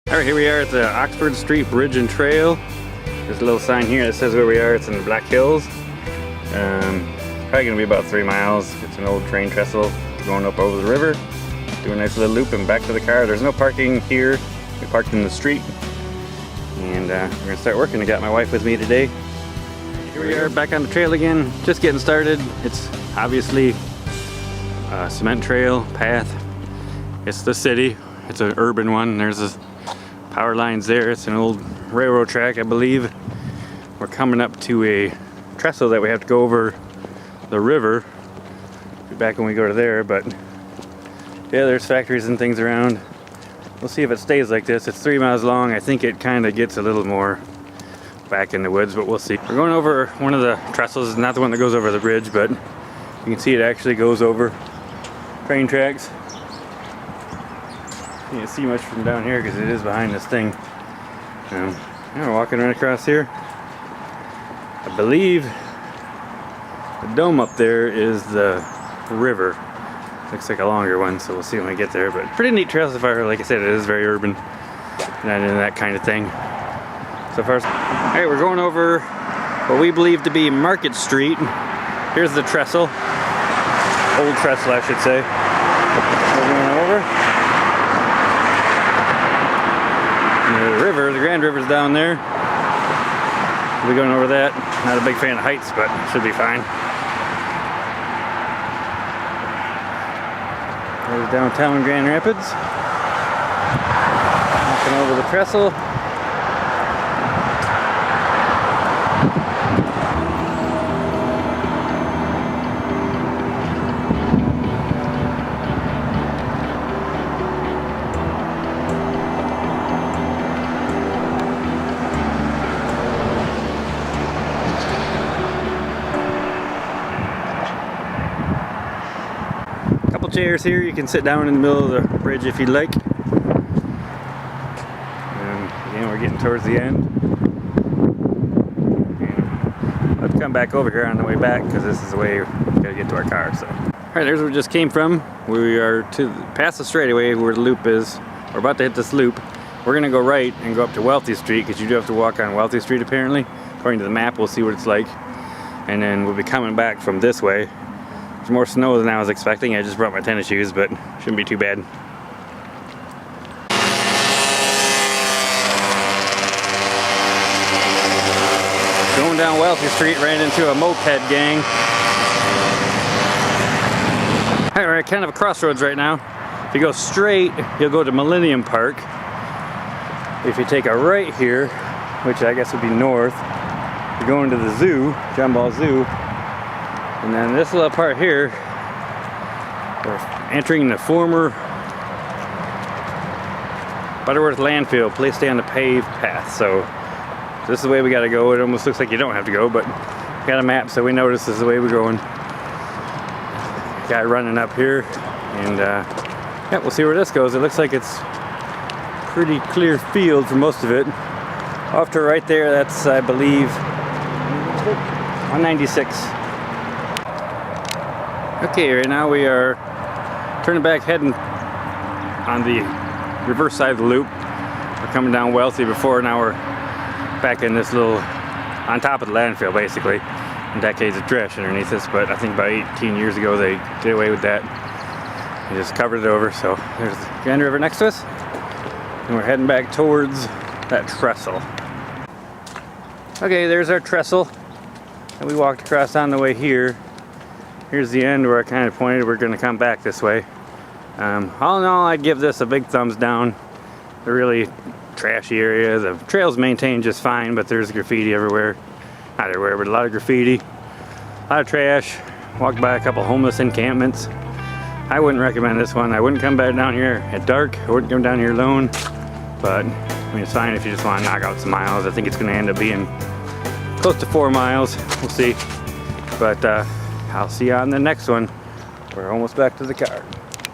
Alright, here we are at the Oxford Street Bridge and Trail. There's a little sign here that says where we are. It's in the Black Hills. Probably gonna be about 3 miles. It's an old train trestle going up over the river. Do a nice little loop and back to the car. There's no parking here. We parked in the street. And we're gonna start working. I got my wife with me today. Here we are back on the trail again, just getting started. It's obviously a cement trail path. It's the city. It's an urban one. There's a power lines there. It's an old railroad track, I believe. We're coming up to a trestle that we have to go over the river. Be back when we go to there, but yeah, there's factories and things around. We'll see if it stays like this. It's 3 miles long. I think it kind of gets a little more back in the woods, but we'll see. We're going over one of the trestles, not the one that goes over the bridge, but you can see it actually goes over train tracks. You can't see much from down here because it is behind this thing. Now we're walking right across here. I believe the dome up there is the river. Looks like a longer one, so we'll see when we get there. But pretty neat trail so far. Like I said, it is very urban, not into that kind of thing. So far, alright, we're going over what we believe to be Market Street. Here's the trestle, old trestle, I should say. We're going over. The river, the Grand River's down there. We'll be going over that. Not a big fan of heights, but should be fine. There's downtown Grand Rapids. Walking over the trestle. Couple chairs here. You can sit down in the middle of the bridge if you'd like. Again, we're getting towards the end. And let's come back over here on the way back because this is the way we gotta get to our car. So, all right, there's where we just came from. We are past the straightaway where the loop is. We're about to hit this loop. We're gonna go right and go up to Wealthy Street because you do have to walk on Wealthy Street apparently. According to the map, we'll see what it's like, and then we'll be coming back from this way. There's more snow than I was expecting. I just brought my tennis shoes, but shouldn't be too bad. Going down Wealthy Street, ran into a moped gang. All right, kind of a crossroads right now. If you go straight, you'll go to Millennium Park. If you take a right here, which I guess would be north, you're going to the zoo, John Ball Zoo. And then this little part here, we're entering the former Butterworth landfill, place stay on the paved path. So this is the way we gotta go. It almost looks like you don't have to go, but we got a map, so we know this is the way we're going. Guy running up here, and yeah, we'll see where this goes. It looks like it's pretty clear field for most of it. Off to right there, that's, I believe, 196. Okay, right now we are turning back, heading on the reverse side of the loop. We're coming down Wealthy before, now we're back in this little, on top of the landfill basically. And decades of trash underneath us, but I think about 18 years ago they did away with that. They just covered it over, so there's the Grand River next to us. And we're heading back towards that trestle. Okay, there's our trestle that we walked across on the way here. Here's the end where I kind of pointed. We're going to come back this way. All in all, I'd give this a big thumbs down. A really trashy area. The trail's maintained just fine, but there's graffiti everywhere. Not everywhere, but a lot of graffiti. A lot of trash. Walked by a couple homeless encampments. I wouldn't recommend this one. I wouldn't come back down here at dark. I wouldn't come down here alone. But, I mean, it's fine if you just want to knock out some miles. I think it's going to end up being close to 4 miles. We'll see. But, I'll see you on the next one. We're almost back to the car.